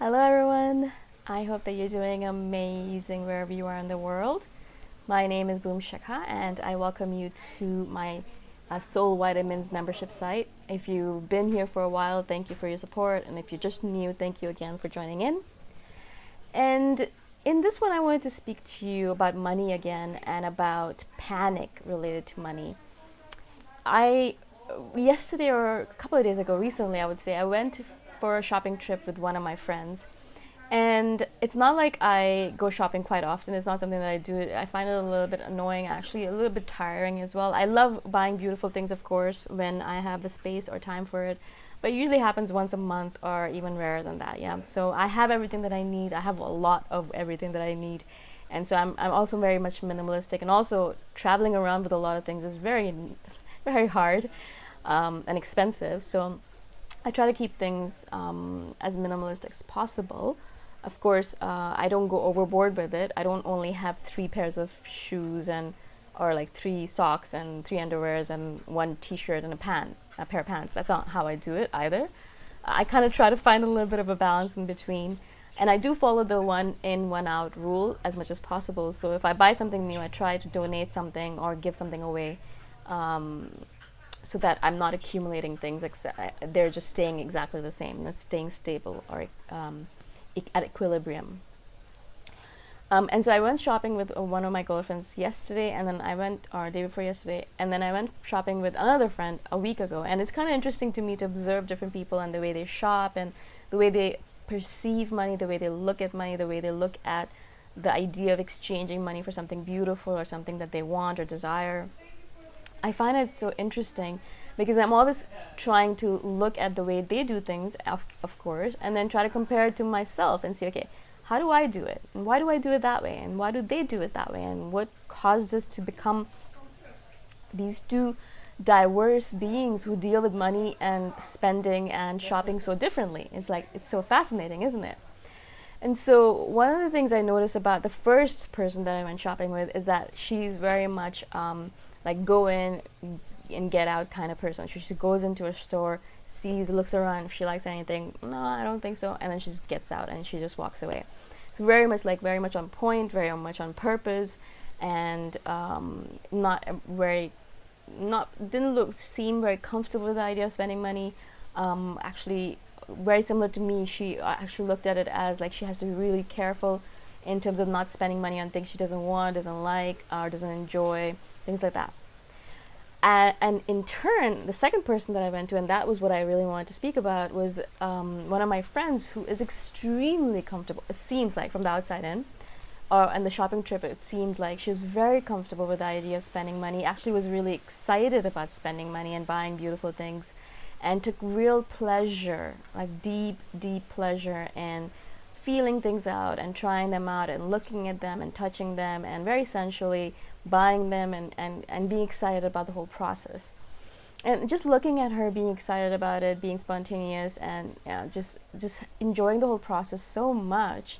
Hello, everyone. I hope that you're doing amazing wherever you are in the world. My name is Boom Shekha, and I welcome you to my Soul Vitamins membership site. If you've been here for a while, thank you for your support. And if you're just new, thank you again for joining in. And in this one, I wanted to speak to you about money again and about panic related to money. Yesterday or a couple of days ago, recently, I would say, I went for a shopping trip with one of my friends. And it's not like I go shopping quite often. It's not something that I do. I find it a little bit annoying, actually, a little bit tiring as well. I love buying beautiful things, of course, when I have the space or time for it. But it usually happens once a month or even rarer than that, yeah. So I have everything that I need. I have a lot of everything that I need. And so I'm also very much minimalistic. And also traveling around with a lot of things is very, very hard and expensive. So I try to keep things as minimalist as possible. Of course, I don't go overboard with it. I don't only have 3 pairs of shoes or like 3 socks and 3 underwears and 1 t-shirt and a pair of pants. That's not how I do it either. I kind of try to find a little bit of a balance in between. And I do follow the 1 in, 1 out rule as much as possible. So if I buy something new, I try to donate something or give something away. So that I'm not accumulating things, they're just staying exactly the same, not staying stable or at equilibrium. And so I went shopping with one of my girlfriends yesterday, and then or day before yesterday, and then I went shopping with another friend a week ago. And it's kind of interesting to me to observe different people and the way they shop and the way they perceive money, the way they look at money, the way they look at the idea of exchanging money for something beautiful or something that they want or desire. I find it so interesting because I'm always trying to look at the way they do things, of course, and then try to compare it to myself and see, okay, how do I do it? And why do I do it that way? And why do they do it that way? And what caused us to become these 2 diverse beings who deal with money and spending and shopping so differently? It's so fascinating, isn't it? And so one of the things I noticed about the first person that I went shopping with is that she's very much like go in and get out kind of person. She just goes into a store, looks around, if she likes anything, no, I don't think so, and then she just gets out and she just walks away. So very much on point, very much on purpose, and didn't seem very comfortable with the idea of spending money. Actually, very similar to me, she actually looked at it as like she has to be really careful in terms of not spending money on things she doesn't want, doesn't like, or doesn't enjoy, things like that. And in turn, the second person that I went to, and that was what I really wanted to speak about, was one of my friends who is extremely comfortable. It seems like from the outside in, and the shopping trip, it seemed like she was very comfortable with the idea of spending money. Actually, was really excited about spending money and buying beautiful things, and took real pleasure, like deep, deep pleasure in feeling things out and trying them out and looking at them and touching them and very sensually buying them and being excited about the whole process. And just looking at her being excited about it, being spontaneous, and just enjoying the whole process so much,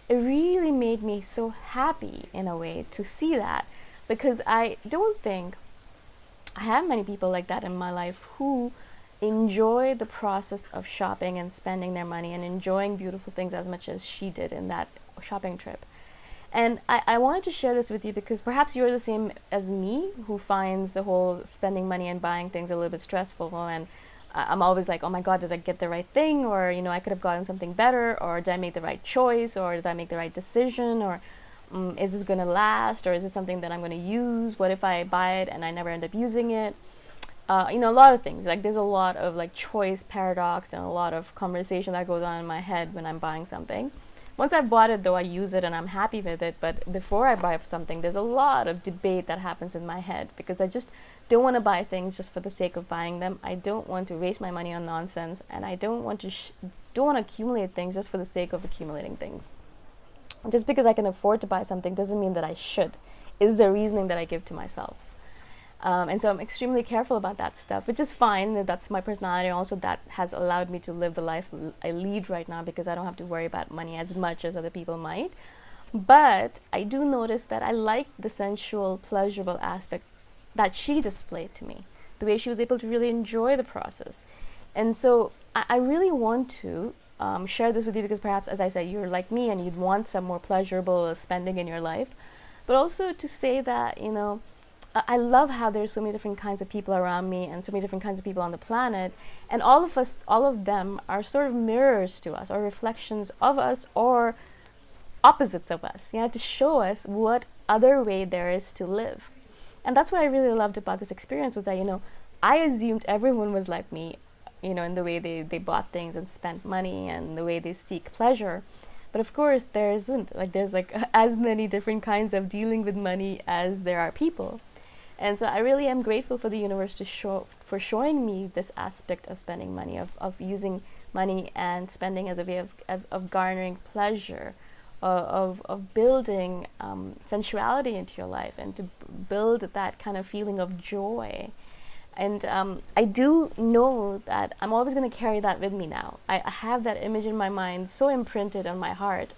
it really made me so happy in a way to see that, because I don't think I have many people like that in my life who enjoy the process of shopping and spending their money and enjoying beautiful things as much as she did in that shopping trip. And I wanted to share this with you because perhaps you're the same as me, who finds the whole spending money and buying things a little bit stressful, and I'm always like, oh my god, did I get the right thing? Or I could have gotten something better, or did I make the right choice, or did I make the right decision, or is this going to last, or is it something that I'm going to use? What if I buy it and I never end up using it? A lot of things. Like, there's a lot of like choice paradox and a lot of conversation that goes on in my head when I'm buying something. Once I've bought it, though, I use it and I'm happy with it. But before I buy something, there's a lot of debate that happens in my head, because I just don't want to buy things just for the sake of buying them. I don't want to waste my money on nonsense, and I don't want to accumulate things just for the sake of accumulating things. Just because I can afford to buy something doesn't mean that I should, is the reasoning that I give to myself. And so I'm extremely careful about that stuff, which is fine. That's my personality. Also, that has allowed me to live the life I lead right now, because I don't have to worry about money as much as other people might. But I do notice that I like the sensual, pleasurable aspect that she displayed to me, the way she was able to really enjoy the process. And so I really want to share this with you because perhaps, as I said, you're like me and you'd want some more pleasurable spending in your life, but also to say that, I love how there's so many different kinds of people around me and so many different kinds of people on the planet, and all of them are sort of mirrors to us, or reflections of us, or opposites of us, to show us what other way there is to live. And that's what I really loved about this experience, was that, I assumed everyone was like me, in the way they bought things and spent money and the way they seek pleasure. But of course, there isn't. Like, there's like as many different kinds of dealing with money as there are people. And so I really am grateful for the universe for showing me this aspect of spending money, of using money and spending as a way of garnering pleasure, of building sensuality into your life, and to build that kind of feeling of joy. And I do know that I'm always going to carry that with me now. I have that image in my mind so imprinted on my heart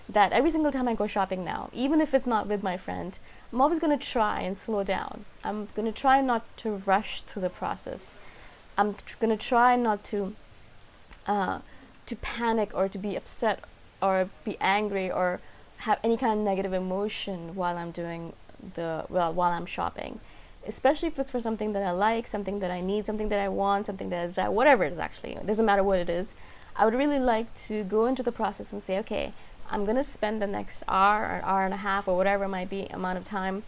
that every single time I go shopping now, even if it's not with my friend, I'm always going to try and slow down. I'm going to try not to rush through the process. I'm going to try not to panic or to be upset or be angry or have any kind of negative emotion while I'm shopping. Especially if it's for something that I like, something that I need, something that I want, something that is whatever it is. Actually, it doesn't matter what it is. I would really like to go into the process and say, okay, I'm gonna spend the next hour or hour and a half or whatever it might be amount of time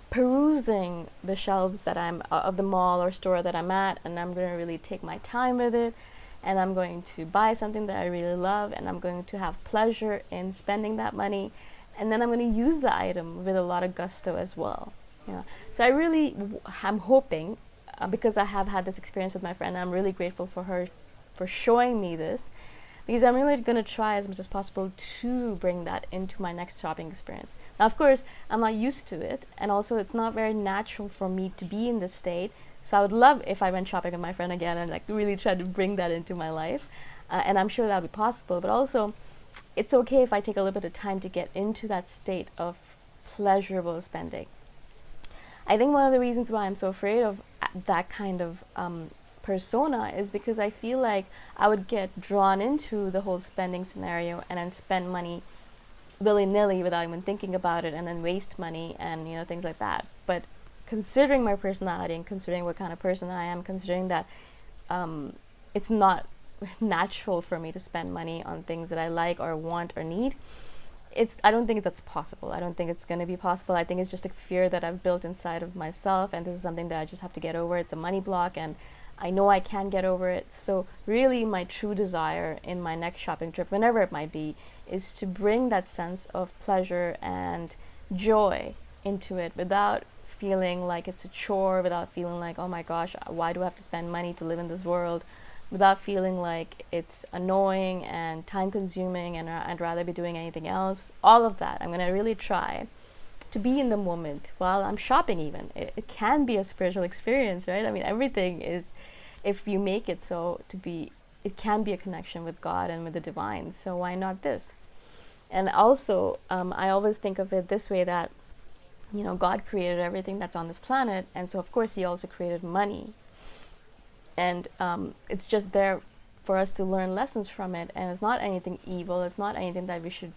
perusing the shelves that I'm of the mall or store that I'm at, and I'm gonna really take my time with it, and I'm going to buy something that I really love, and I'm going to have pleasure in spending that money, and then I'm going to use the item with a lot of gusto as well. So I'm hoping, because I have had this experience with my friend, I'm really grateful for her for showing me this, because I'm really going to try as much as possible to bring that into my next shopping experience. Now, of course, I'm not used to it, and also it's not very natural for me to be in this state, so I would love if I went shopping with my friend again and like really try to bring that into my life, and I'm sure that'll be possible. But also, it's okay if I take a little bit of time to get into that state of pleasurable spending. I think one of the reasons why I'm so afraid of that kind of persona is because I feel like I would get drawn into the whole spending scenario and then spend money willy-nilly without even thinking about it, and then waste money and things like that. But considering my personality and considering what kind of person I am, considering that it's not natural for me to spend money on things that I like or want or need, I don't think that's possible. I don't think it's going to be possible. I think it's just a fear that I've built inside of myself, and this is something that I just have to get over. It's a money block, and I know I can get over it. So really, my true desire in my next shopping trip, whenever it might be, is to bring that sense of pleasure and joy into it without feeling like it's a chore, without feeling like, oh my gosh, why do I have to spend money to live in this world, without feeling like it's annoying and time-consuming and I'd rather be doing anything else. All of that, I'm going to really try to be in the moment while I'm shopping even. It can be a spiritual experience, right? I mean, everything is, if you make it so to be, it can be a connection with God and with the divine. So why not this? And also, I always think of it this way, that, God created everything that's on this planet, and so of course He also created money. And it's just there for us to learn lessons from it, and it's not anything evil, it's not anything that we should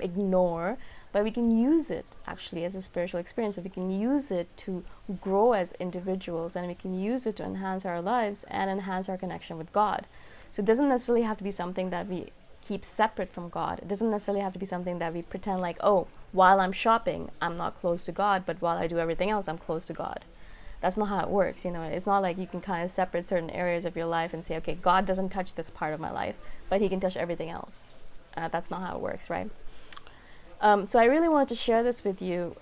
ignore, but we can use it actually as a spiritual experience. We can use it to grow as individuals, and we can use it to enhance our lives and enhance our connection with God. So it doesn't necessarily have to be something that we keep separate from God. It doesn't necessarily have to be something that we pretend like, oh, while I'm shopping, I'm not close to God, but while I do everything else, I'm close to God. That's not how it works. It's not like you can kind of separate certain areas of your life and say, okay, God doesn't touch this part of my life, but He can touch everything else. That's not how it works, right? So I really wanted to share this with you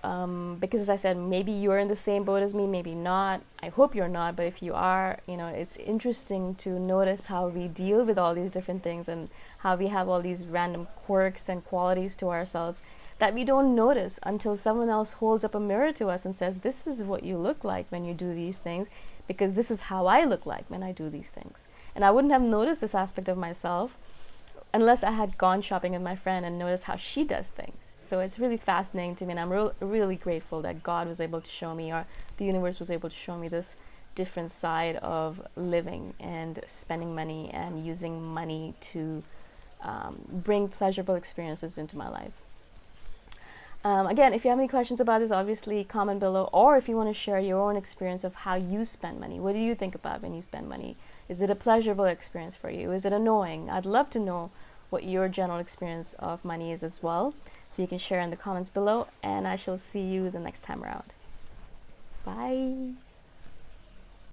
because, as I said, maybe you're in the same boat as me, maybe not. I hope you're not, but if you are, it's interesting to notice how we deal with all these different things and how we have all these random quirks and qualities to ourselves that we don't notice until someone else holds up a mirror to us and says, this is what you look like when you do these things, because this is how I look like when I do these things. And I wouldn't have noticed this aspect of myself unless I had gone shopping with my friend and noticed how she does things. So it's really fascinating to me, and I'm really grateful that God was able to show me, or the universe was able to show me this different side of living and spending money and using money to bring pleasurable experiences into my life. Again, if you have any questions about this, obviously comment below, or if you want to share your own experience of how you spend money. What do you think about when you spend money? Is it a pleasurable experience for you? Is it annoying? I'd love to know what your general experience of money is as well. So you can share in the comments below, and I shall see you the next time around. Bye.